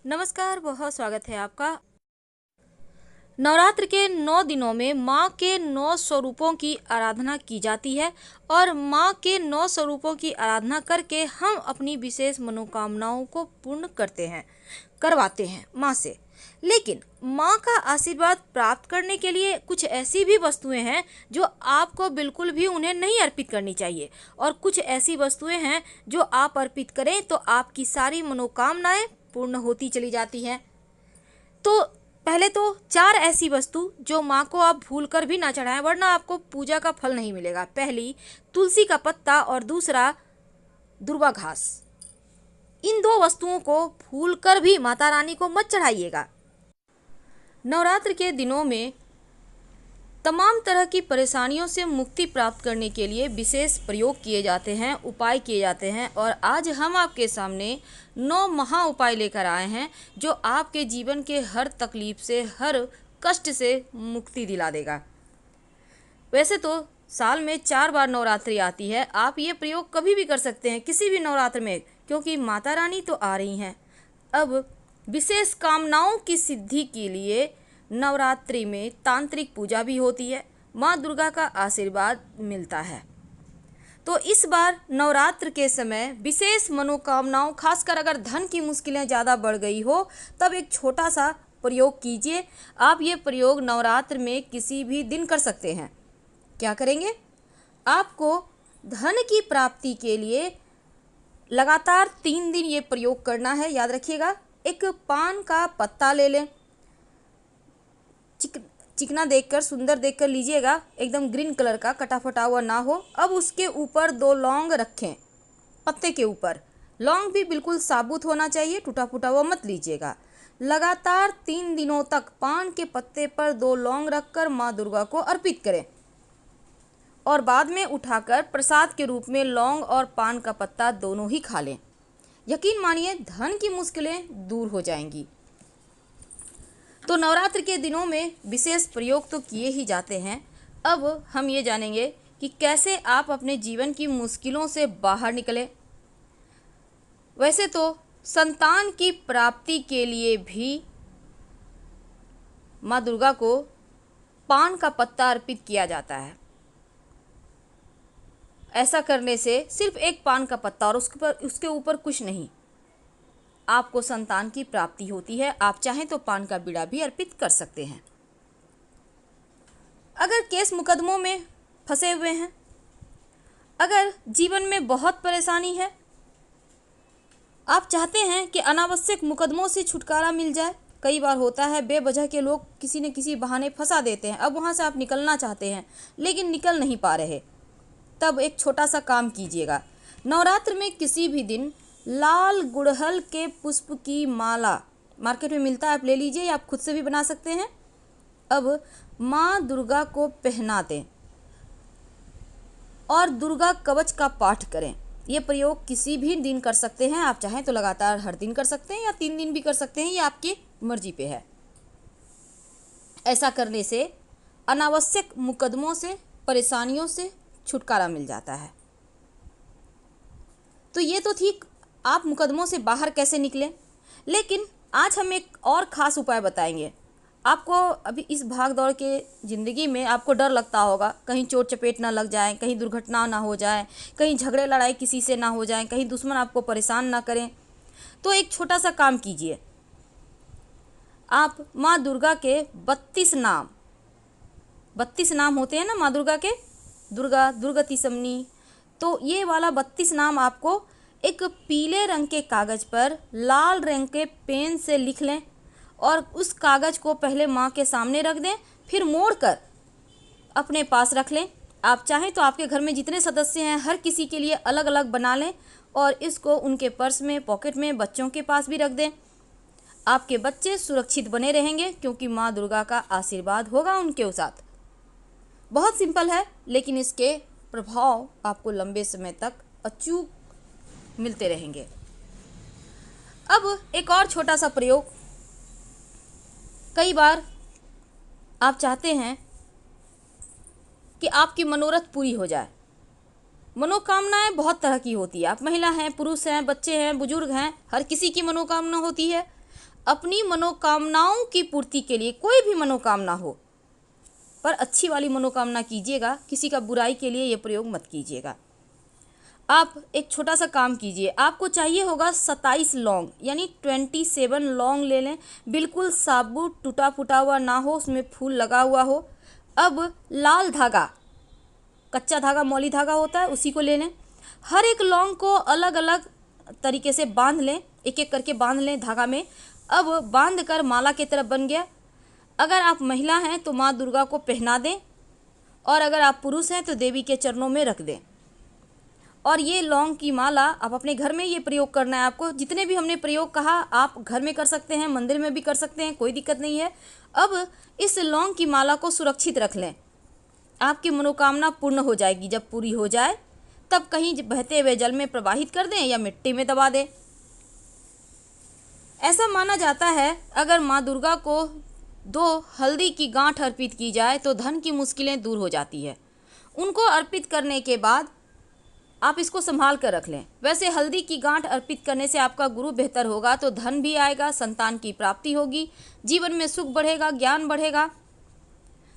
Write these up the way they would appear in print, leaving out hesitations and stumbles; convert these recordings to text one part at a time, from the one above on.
नमस्कार, बहुत स्वागत है आपका। नवरात्र के 9 दिनों में माँ के 9 स्वरूपों की आराधना की जाती है और माँ के 9 स्वरूपों की आराधना करके हम अपनी विशेष मनोकामनाओं को पूर्ण करवाते हैं माँ से। लेकिन माँ का आशीर्वाद प्राप्त करने के लिए कुछ ऐसी भी वस्तुएं हैं जो आपको बिल्कुल भी उन्हें नहीं अर्पित करनी चाहिए, और कुछ ऐसी वस्तुएं हैं जो आप अर्पित करें तो आपकी सारी मनोकामनाएं पूर्ण होती चली जाती हैं। तो पहले तो 4 ऐसी वस्तु जो माँ को आप भूल कर भी ना चढ़ाएं, वरना आपको पूजा का फल नहीं मिलेगा। पहली, तुलसी का पत्ता, और दूसरा, दुर्वा घास। इन 2 वस्तुओं को भूल कर भी माता रानी को मत चढ़ाइएगा। नवरात्र के दिनों में तमाम तरह की परेशानियों से मुक्ति प्राप्त करने के लिए विशेष प्रयोग किए जाते हैं, उपाय किए जाते हैं, और आज हम आपके सामने 9 महा उपाय लेकर आए हैं जो आपके जीवन के हर तकलीफ से, हर कष्ट से मुक्ति दिला देगा। वैसे तो साल में 4 बार नवरात्रि आती है, आप ये प्रयोग कभी भी कर सकते हैं, किसी भी नवरात्र में, क्योंकि माता रानी तो आ रही हैं। अब विशेष कामनाओं की सिद्धि के लिए नवरात्रि में तांत्रिक पूजा भी होती है, माँ दुर्गा का आशीर्वाद मिलता है। तो इस बार नवरात्र के समय विशेष मनोकामनाओं, खासकर अगर धन की मुश्किलें ज़्यादा बढ़ गई हो, तब एक छोटा सा प्रयोग कीजिए। आप ये प्रयोग नवरात्र में किसी भी दिन कर सकते हैं। क्या करेंगे? आपको धन की प्राप्ति के लिए लगातार 3 दिन ये प्रयोग करना है। याद रखिएगा, एक पान का पत्ता ले लें, चिकना देखकर, सुंदर देखकर लीजिएगा, एकदम ग्रीन कलर का, कटा फटा हुआ ना हो। अब उसके ऊपर 2 लौंग रखें, पत्ते के ऊपर। लौंग भी बिल्कुल साबुत होना चाहिए, टूटा फूटा हुआ मत लीजिएगा। लगातार 3 दिनों तक पान के पत्ते पर 2 लौंग रखकर माँ दुर्गा को अर्पित करें, और बाद में उठाकर प्रसाद के रूप में लौंग और पान का पत्ता दोनों ही खा लें। यकीन मानिए, धन की मुश्किलें दूर हो जाएंगी। तो नवरात्र के दिनों में विशेष प्रयोग तो किए ही जाते हैं। अब हम ये जानेंगे कि कैसे आप अपने जीवन की मुश्किलों से बाहर निकलें। वैसे तो संतान की प्राप्ति के लिए भी माँ दुर्गा को पान का पत्ता अर्पित किया जाता है। ऐसा करने से सिर्फ एक पान का पत्ता और उसके ऊपर कुछ नहीं, आपको संतान की प्राप्ति होती है। आप चाहें तो पान का बीड़ा भी अर्पित कर सकते हैं। अगर केस मुकदमों में फंसे हुए हैं, अगर जीवन में बहुत परेशानी है, आप चाहते हैं कि अनावश्यक मुकदमों से छुटकारा मिल जाए। कई बार होता है बेवजह के लोग किसी न किसी बहाने फंसा देते हैं। अब वहाँ से आप निकलना चाहते हैं लेकिन निकल नहीं पा रहे, तब एक छोटा सा काम कीजिएगा। नवरात्र में किसी भी दिन लाल गुड़हल के पुष्प की माला मार्केट में मिलता है, आप ले लीजिए, या आप खुद से भी बना सकते हैं। अब माँ दुर्गा को पहना दें और दुर्गा कवच का पाठ करें। ये प्रयोग किसी भी दिन कर सकते हैं, आप चाहें तो लगातार हर दिन कर सकते हैं या 3 दिन भी कर सकते हैं, ये आपकी मर्जी पे है। ऐसा करने से अनावश्यक मुकदमों से, परेशानियों से छुटकारा मिल जाता है। तो ये तो ठीक, आप मुकदमों से बाहर कैसे निकलें, लेकिन आज हम एक और ख़ास उपाय बताएंगे। आपको अभी इस भाग दौड़ के ज़िंदगी में आपको डर लगता होगा, कहीं चोट चपेट ना लग जाए, कहीं दुर्घटना ना हो जाए, कहीं झगड़े लड़ाई किसी से ना हो जाए, कहीं दुश्मन आपको परेशान ना करें। तो एक छोटा सा काम कीजिए, आप माँ दुर्गा के 32 नाम होते हैं ना माँ दुर्गा के, दुर्गा, दुर्गति समनी, तो ये वाला 32 नाम आपको एक पीले रंग के कागज़ पर लाल रंग के पेन से लिख लें, और उस कागज़ को पहले माँ के सामने रख दें, फिर मोड़कर अपने पास रख लें। आप चाहें तो आपके घर में जितने सदस्य हैं हर किसी के लिए अलग अलग बना लें, और इसको उनके पर्स में, पॉकेट में, बच्चों के पास भी रख दें। आपके बच्चे सुरक्षित बने रहेंगे क्योंकि माँ दुर्गा का आशीर्वाद होगा उनके साथ। बहुत सिंपल है, लेकिन इसके प्रभाव आपको लंबे समय तक अचूक मिलते रहेंगे। अब एक और छोटा सा प्रयोग, कई बार आप चाहते हैं कि आपकी मनोरथ पूरी हो जाए। मनोकामनाएं बहुत तरह की होती है, आप महिला हैं, पुरुष हैं, बच्चे हैं, बुजुर्ग हैं, हर किसी की मनोकामना होती है। अपनी मनोकामनाओं की पूर्ति के लिए, कोई भी मनोकामना हो, पर अच्छी वाली मनोकामना कीजिएगा, किसी का बुराई के लिए ये प्रयोग मत कीजिएगा। आप एक छोटा सा काम कीजिए, आपको चाहिए होगा 27 लौंग यानी 27 लौंग ले लें, बिल्कुल साबुत टूटा फूटा हुआ ना हो, उसमें फूल लगा हुआ हो। अब लाल धागा, कच्चा धागा मौली धागा होता है, उसी को ले लें। हर एक लौंग को अलग अलग तरीके से बांध लें, एक एक करके बांध लें धागा में। अब बांध कर माला की तरफ बन गया। अगर आप महिला हैं तो माँ दुर्गा को पहना दें, और अगर आप पुरुष हैं तो देवी के चरणों में रख दें। और ये लौंग की माला आप अपने घर में ये प्रयोग करना है आपको। जितने भी हमने प्रयोग कहा आप घर में कर सकते हैं, मंदिर में भी कर सकते हैं, कोई दिक्कत नहीं है। अब इस लौंग की माला को सुरक्षित रख लें, आपकी मनोकामना पूर्ण हो जाएगी। जब पूरी हो जाए तब कहीं बहते हुए जल में प्रवाहित कर दें या मिट्टी में दबा दें। ऐसा माना जाता है अगर माँ दुर्गा को 2 हल्दी की गांठ अर्पित की जाए तो धन की मुश्किलें दूर हो जाती है। उनको अर्पित करने के बाद आप इसको संभाल कर रख लें। वैसे हल्दी की गांठ अर्पित करने से आपका गुरु बेहतर होगा तो धन भी आएगा, संतान की प्राप्ति होगी, जीवन में सुख बढ़ेगा, ज्ञान बढ़ेगा।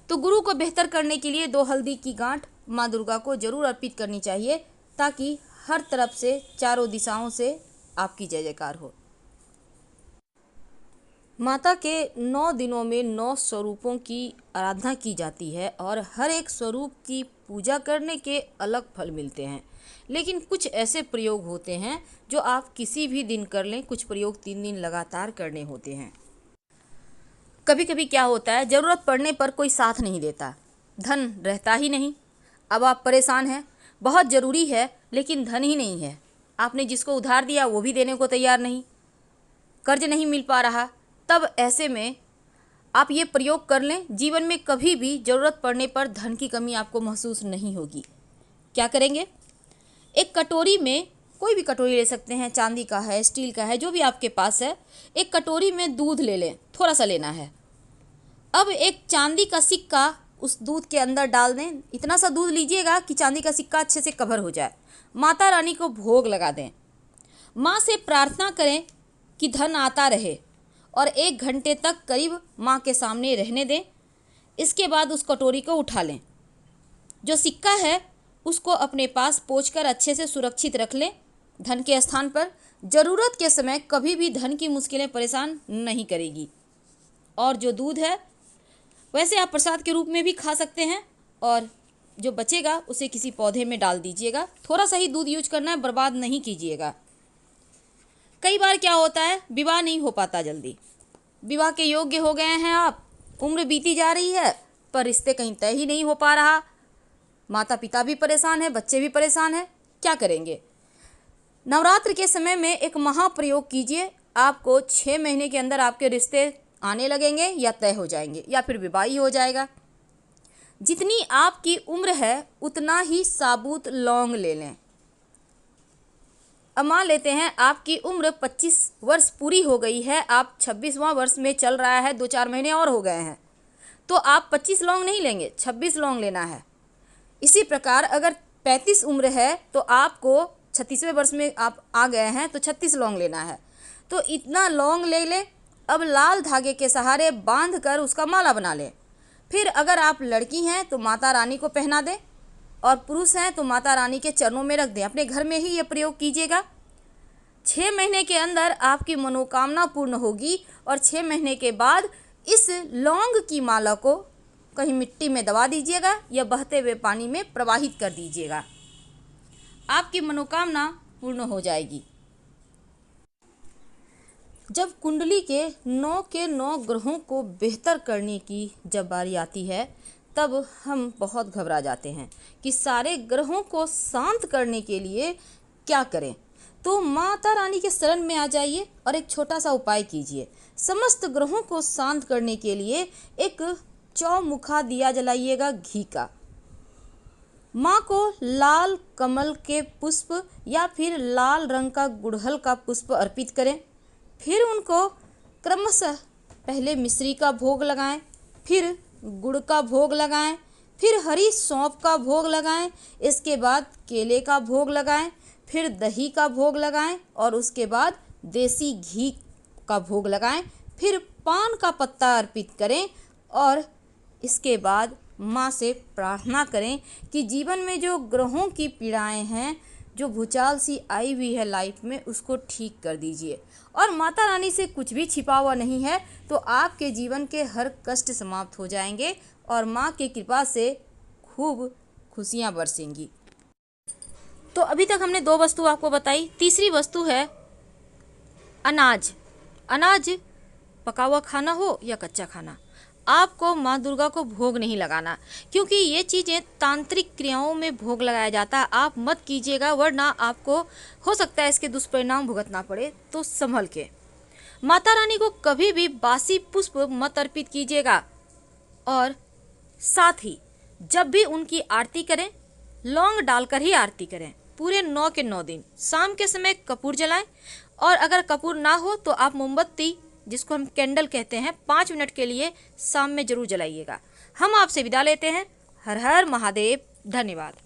तो गुरु को बेहतर करने के लिए 2 हल्दी की गांठ माँ दुर्गा को जरूर अर्पित करनी चाहिए, ताकि हर तरफ से, चारों दिशाओं से आपकी जय जयकार हो। माता के 9 दिनों में 9 स्वरूपों की आराधना की जाती है और हर एक स्वरूप की पूजा करने के अलग फल मिलते हैं। लेकिन कुछ ऐसे प्रयोग होते हैं जो आप किसी भी दिन कर लें, कुछ प्रयोग 3 दिन लगातार करने होते हैं। कभी कभी क्या होता है, ज़रूरत पड़ने पर कोई साथ नहीं देता, धन रहता ही नहीं। अब आप परेशान हैं, बहुत ज़रूरी है लेकिन धन ही नहीं है। आपने जिसको उधार दिया वो भी देने को तैयार नहीं, कर्ज नहीं मिल पा रहा। तब ऐसे में आप ये प्रयोग कर लें, जीवन में कभी भी ज़रूरत पड़ने पर धन की कमी आपको महसूस नहीं होगी। क्या करेंगे, एक कटोरी में, कोई भी कटोरी ले सकते हैं, चांदी का है, स्टील का है, जो भी आपके पास है, एक कटोरी में दूध ले लें, थोड़ा सा लेना है। अब एक चांदी का सिक्का उस दूध के अंदर डाल दें। इतना सा दूध लीजिएगा कि चांदी का सिक्का अच्छे से कवर हो जाए। माता रानी को भोग लगा दें, माँ से प्रार्थना करें कि धन आता रहे और 1 घंटे तक करीब माँ के सामने रहने दें। इसके बाद उस कटोरी को उठा लें, जो सिक्का है उसको अपने पास पोंछकर अच्छे से सुरक्षित रख लें धन के स्थान पर। ज़रूरत के समय कभी भी धन की मुश्किलें परेशान नहीं करेगी। और जो दूध है वैसे आप प्रसाद के रूप में भी खा सकते हैं, और जो बचेगा उसे किसी पौधे में डाल दीजिएगा। थोड़ा सा ही दूध यूज करना है, बर्बाद नहीं कीजिएगा। कई बार क्या होता है, विवाह नहीं हो पाता जल्दी, विवाह के योग्य हो गए हैं आप, उम्र बीती जा रही है पर रिश्ते कहीं तय ही नहीं हो पा रहा। माता पिता भी परेशान है, बच्चे भी परेशान हैं, क्या करेंगे। नवरात्र के समय में एक महाप्रयोग कीजिए, आपको 6 महीने के अंदर आपके रिश्ते आने लगेंगे या तय हो जाएंगे या फिर विवाह ही हो जाएगा। जितनी आपकी उम्र है उतना ही साबुत लौंग ले लें। अब मान लेते हैं आपकी उम्र 25 वर्ष पूरी हो गई है, आप 26वां वर्ष में चल रहा है, 2-4 महीने और हो गए हैं, तो आप 25 लौंग नहीं लेंगे, 26 लौंग लेना है। इसी प्रकार अगर 35 उम्र है तो आपको 36वें वर्ष में आप आ गए हैं तो 36 लौंग लेना है। तो इतना लौंग ले लें। अब लाल धागे के सहारे बांध कर उसका माला बना लें। फिर अगर आप लड़की हैं तो माता रानी को पहना दें, और पुरुष हैं तो माता रानी के चरणों में रख दें। अपने घर में ही ये प्रयोग कीजिएगा। 6 महीने के अंदर आपकी मनोकामना पूर्ण होगी, और 6 महीने के बाद इस लौंग की माला को कहीं मिट्टी में दबा दीजिएगा या बहते हुए पानी में प्रवाहित कर दीजिएगा। आपकी मनोकामना पूर्ण हो जाएगी। जब कुंडली के 9 ग्रहों को बेहतर करने की जब बारी आती है तब हम बहुत घबरा जाते हैं कि सारे ग्रहों को शांत करने के लिए क्या करें। तो माता रानी के शरण में आ जाइए और एक छोटा सा उपाय कीजिए। समस्त ग्रहों को शांत करने के लिए एक चौमुखा दिया जलाइएगा घी का। माँ को लाल कमल के पुष्प या फिर लाल रंग का गुड़हल का पुष्प अर्पित करें। फिर उनको क्रमशः पहले मिश्री का भोग लगाएं, फिर गुड़ का भोग लगाएं, फिर हरी सौंफ का भोग लगाएं, इसके बाद केले का भोग लगाएं, फिर दही का भोग लगाएं और उसके बाद देसी घी का भोग लगाएं, फिर पान का पत्ता अर्पित करें और इसके बाद माँ से प्रार्थना करें कि जीवन में जो ग्रहों की पीड़ाएं हैं, जो भूचाल सी आई हुई है लाइफ में, उसको ठीक कर दीजिए। और माता रानी से कुछ भी छिपा हुआ नहीं है, तो आपके जीवन के हर कष्ट समाप्त हो जाएंगे और माँ की कृपा से खूब खुशियाँ बरसेंगी। तो अभी तक हमने 2 वस्तु आपको बताई। तीसरी वस्तु है अनाज। अनाज पका हुआ खाना हो या कच्चा खाना, आपको माँ दुर्गा को भोग नहीं लगाना, क्योंकि ये चीज़ें तांत्रिक क्रियाओं में भोग लगाया जाता है। आप मत कीजिएगा, वरना आपको हो सकता है इसके दुष्परिणाम भुगतना पड़े। तो संभल के। माता रानी को कभी भी बासी पुष्प मत अर्पित कीजिएगा। और साथ ही जब भी उनकी आरती करें, लौंग डालकर ही आरती करें। पूरे 9 के 9 दिन शाम के समय कपूर जलाएं, और अगर कपूर ना हो तो आप मोमबत्ती, जिसको हम कैंडल कहते हैं, 5 मिनट के लिए शाम में जरूर जलाइएगा। हम आपसे विदा लेते हैं। हर हर महादेव। धन्यवाद।